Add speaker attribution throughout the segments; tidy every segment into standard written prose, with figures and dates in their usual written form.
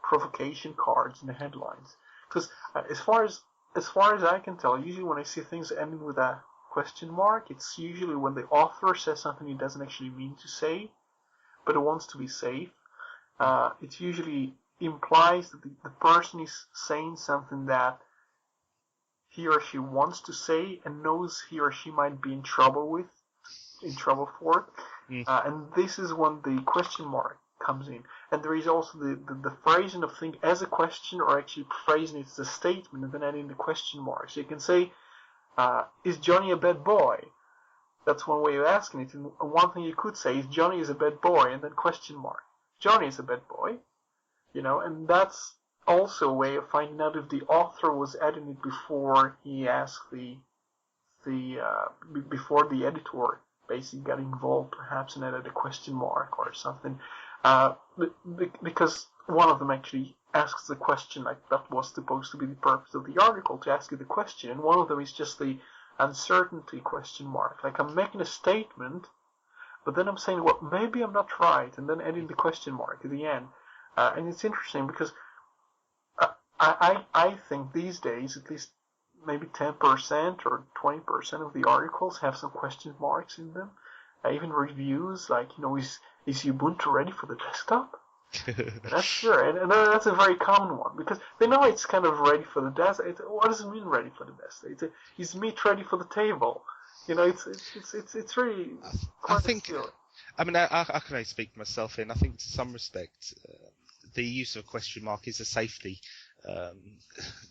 Speaker 1: provocation cards in the headlines. Because as far as I can tell, usually when I see things ending with a question mark, it's usually when the author says something he doesn't actually mean to say, but he wants to be safe. It usually implies that the person is saying something that he or she wants to say and knows he or she might be in trouble for. And this is when the question mark comes in. And there is also the phrasing of thing as a question, or actually phrasing it as a statement and then adding the question mark. So you can say, is Johnny a bad boy? That's one way of asking it. And one thing you could say is, Johnny is a bad boy, and then question mark. Johnny is a bad boy. And that's also a way of finding out if the author was adding it before he asked before the editor basically got involved, perhaps, and added a question mark or something. Because one of them actually asks the question, like that was supposed to be the purpose of the article, to ask you the question, and one of them is just the uncertainty question mark. Like, I'm making a statement, but then I'm saying, well, maybe I'm not right, and then adding the question mark at the end. And it's interesting because I think these days, at least maybe 10% or 20% of the articles have some question marks in them. Even reviews, like, is Ubuntu ready for the desktop? That's sure, and that's a very common one, because they know it's kind of ready for the desktop. What does it mean ready for the desktop? Is meat ready for the table? It's really quite
Speaker 2: I think,
Speaker 1: silly.
Speaker 2: I mean, I can only speak for myself, and I think to some respect, the use of a question mark is a safety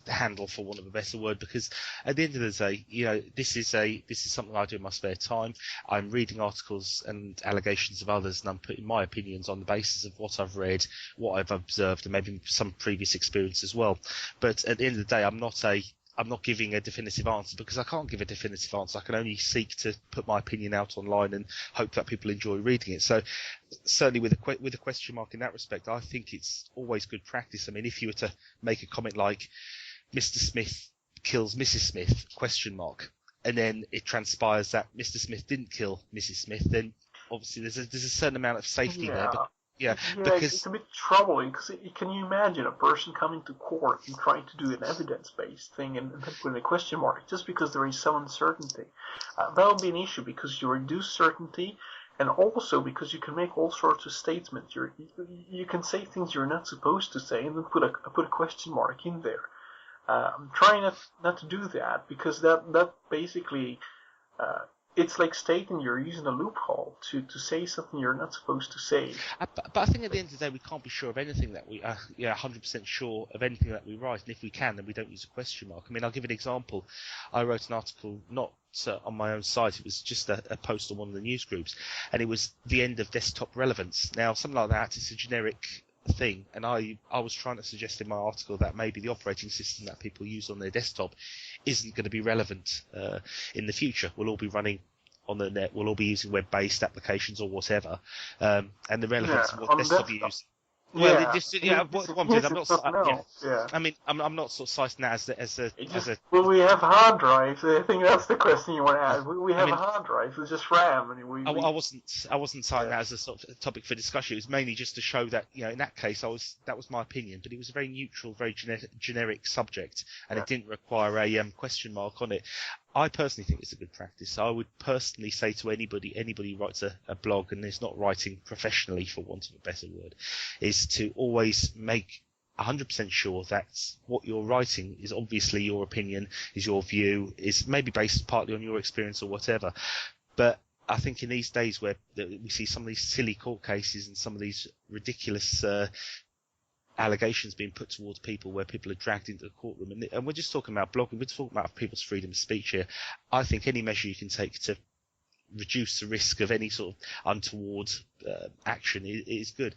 Speaker 2: handle, for want of a better word, because at the end of the day, this is something I do in my spare time. I'm reading articles and allegations of others, and I'm putting my opinions on the basis of what I've read, what I've observed, and maybe some previous experience as well. But at the end of the day, I'm not giving a definitive answer, because I can't give a definitive answer. I can only seek to put my opinion out online and hope that people enjoy reading it. So certainly with a question mark in that respect, I think it's always good practice. I mean, if you were to make a comment like, Mr. Smith kills Mrs. Smith, question mark, and then it transpires that Mr. Smith didn't kill Mrs. Smith, then obviously there's a certain amount of safety there. But because
Speaker 1: it's a bit troubling, because can you imagine a person coming to court and trying to do an evidence-based thing and then putting a question mark just because there is some uncertainty? That would be an issue, because you reduce certainty, and also because you can make all sorts of statements. You can say things you're not supposed to say and then put a question mark in there. I'm trying not to do that, because that basically it's like stating you're using a loophole to say something you're not supposed to say.
Speaker 2: But I think at the end of the day, we can't be sure of anything that we 100% sure of anything that we write, and if we can, then we don't use a question mark. I mean, I'll give an example. I wrote an article not on my own site. It was just a post on one of the news groups, and it was the end of desktop relevance. Now, something like that is a generic thing, and I was trying to suggest in my article that maybe the operating system that people use on their desktop isn't going to be relevant in the future. We'll all be running on the net, we'll all be using web-based applications or whatever, and the relevance of what desktop you use. Well, I mean, I'm not sort of citing that as a.
Speaker 1: Well, we have hard drives. I think that's the question you want to ask. We have a hard drive. It's just RAM. I
Speaker 2: wasn't citing that as a sort of topic for discussion. It was mainly just to show that, in that case, that was my opinion. But it was a very neutral, very generic subject, and it didn't require a question mark on it. I personally think it's a good practice. I would personally say to anybody who writes a blog and is not writing professionally, for want of a better word, is to always make 100% sure that what you're writing is obviously your opinion, is your view, is maybe based partly on your experience or whatever. But I think in these days where we see some of these silly court cases and some of these ridiculous allegations being put towards people, where people are dragged into the courtroom, and we're just talking about blogging, we're talking about people's freedom of speech here. I think any measure you can take to reduce the risk of any sort of untoward action is good.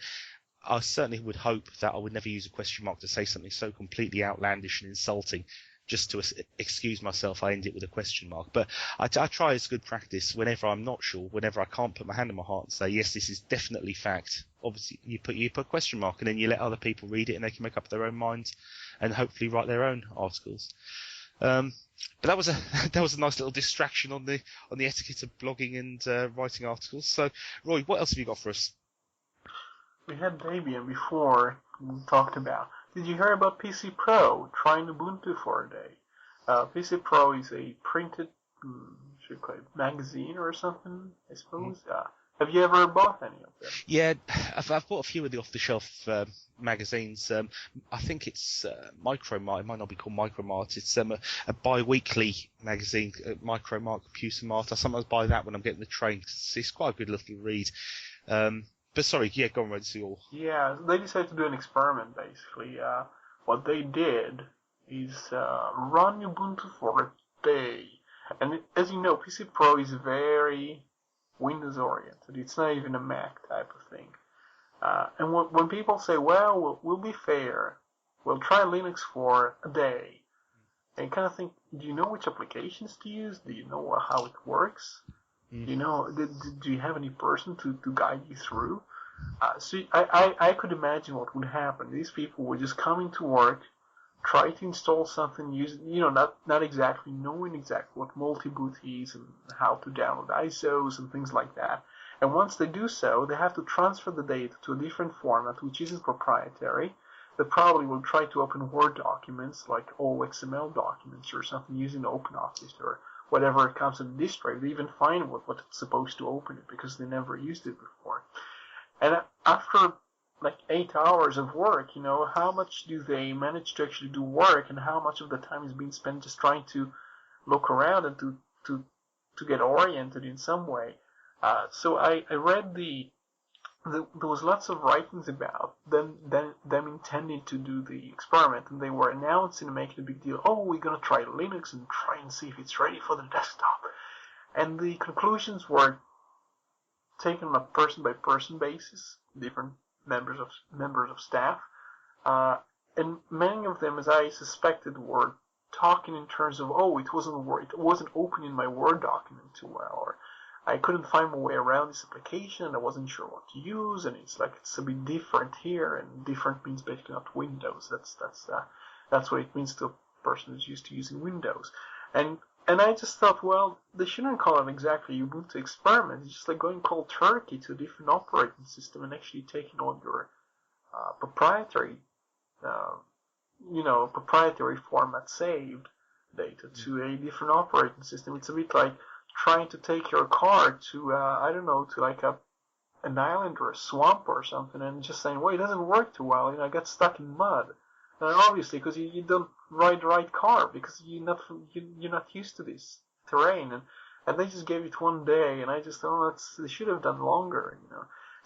Speaker 2: I certainly would hope that I would never use a question mark to say something so completely outlandish and insulting. Just to excuse myself, I end it with a question mark. But I try as good practice whenever I'm not sure, whenever I can't put my hand on my heart and say, yes, this is definitely fact. Obviously, you put a question mark, and then you let other people read it, and they can make up their own minds and hopefully write their own articles. But that was a nice little distraction on the etiquette of blogging and writing articles. So, Roy, what else have you got for us?
Speaker 1: We had Debian before. we talked about. Did you hear about PC Pro trying Ubuntu for a day? PC Pro is a printed, should call it magazine or something, I suppose. Have you ever bought any of them?
Speaker 2: Yeah, I've bought a few of the off-the-shelf magazines. I think it's Micromart. It might not be called Micromart. It's a bi-weekly magazine, Micromart, Computer Mart. I sometimes buy that when I'm getting the train. It's quite a good little read. But sorry, yeah, go on, Red Seal.
Speaker 1: Yeah, they decided to do an experiment, basically. What they did is run Ubuntu for a day. And as you know, PC Pro is very Windows oriented. It's not even a Mac type of thing. And when people say, well, we'll be fair, we'll try Linux for a day, and you kind of think, do you know which applications to use? Do you know how it works? Do you know? Do you have any person to guide you through? So I could imagine what would happen. These people would just come into work, try to install something, not exactly knowing exactly what multi-boot is and how to download ISOs and things like that. And once they do so, they have to transfer the data to a different format, which isn't proprietary. They probably will try to open Word documents, like old XML documents or something, using OpenOffice or whatever comes in this drive. They even find what it's supposed to open it because they never used it before. And after like 8 hours of work, how much do they manage to actually do work, and how much of the time is being spent just trying to look around and to get oriented in some way? So I read there was lots of writings about them intending to do the experiment, and they were announcing and making a big deal. Oh, we're gonna try Linux and try and see if it's ready for the desktop. And the conclusions were taken on a person-by-person basis, different members of staff, and many of them, as I suspected, were talking in terms of, it wasn't opening my Word document too well, or I couldn't find my way around this application, and I wasn't sure what to use, and it's a bit different here, and different means basically not Windows. That's what it means to a person who's used to using Windows, and I just thought, well, they shouldn't call it exactly Ubuntu experiment. It's just like going cold turkey to a different operating system and actually taking all your proprietary format saved data to a different operating system. It's a bit like trying to take your car to, to like an island or a swamp or something, and just saying, well, it doesn't work too well. I got stuck in mud. Obviously, because you don't ride the right car, because you're not used to this terrain, and they just gave it one day, and I just thought, they should have done longer,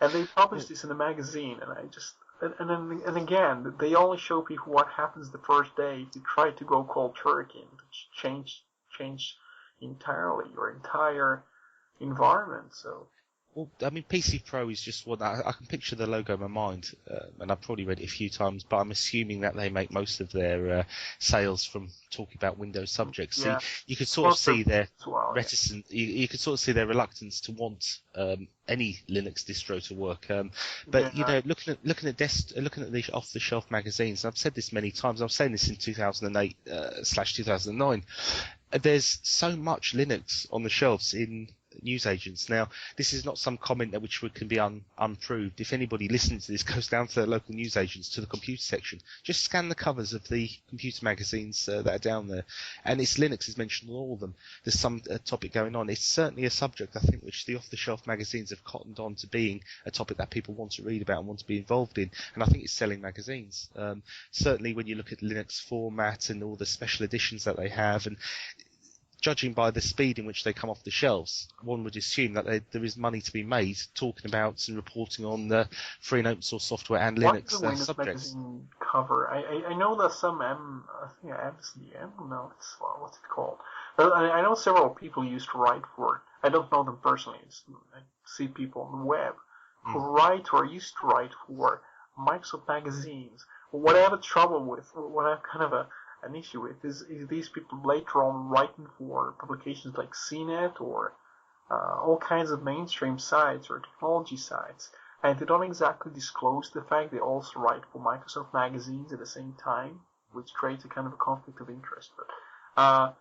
Speaker 1: And they published this in a magazine, and I just and again, they only show people what happens the first day if you try to go cold turkey and change entirely your entire environment. So.
Speaker 2: Well, I mean, PC Pro is just one. I can picture the logo in my mind, and I've probably read it a few times, but I'm assuming that they make most of their sales from talking about Windows subjects.
Speaker 1: Yeah.
Speaker 2: So you could sort of see their
Speaker 1: reticence.
Speaker 2: You could sort of see their reluctance to want any Linux distro to work. But looking at the off-the-shelf magazines, and I've said this many times. I was saying this in 2008/2009. There's so much Linux on the shelves in newsagents. Now, this is not some comment which can be unproved. If anybody listening to this goes down to their local newsagents, to the computer section, just scan the covers of the computer magazines that are down there, and Linux is mentioned on all of them. There's some topic going on. It's certainly a subject, I think, which the off-the-shelf magazines have cottoned on to being a topic that people want to read about and want to be involved in, and I think it's selling magazines. Certainly when you look at Linux format and all the special editions that they have, and judging by the speed in which they come off the shelves, one would assume that there is money to be made talking about and reporting on the free and open source software and Linux
Speaker 1: Windows
Speaker 2: subjects.
Speaker 1: Magazine cover? I know that some what's it called? I know several people used to write for it. I don't know them personally. I see people on the web who write or used to write for Microsoft magazines. What I have a trouble with, what I have kind of an issue with, is these people later on writing for publications like CNET or all kinds of mainstream sites or technology sites, and they don't exactly disclose the fact they also write for Microsoft magazines at the same time, which creates a kind of a conflict of interest. But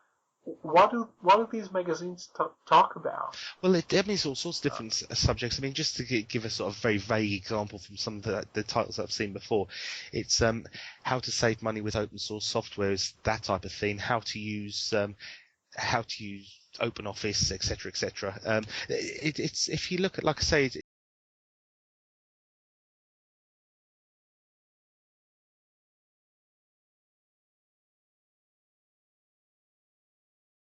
Speaker 1: what do these magazines talk about?
Speaker 2: Well, I mean, it's all sorts of different subjects. I mean, just to give a sort of very vague example from some of the titles I've seen before, it's how to save money with open source software, is that type of thing. How to use OpenOffice, etc., etc. It's if you look at, like I say,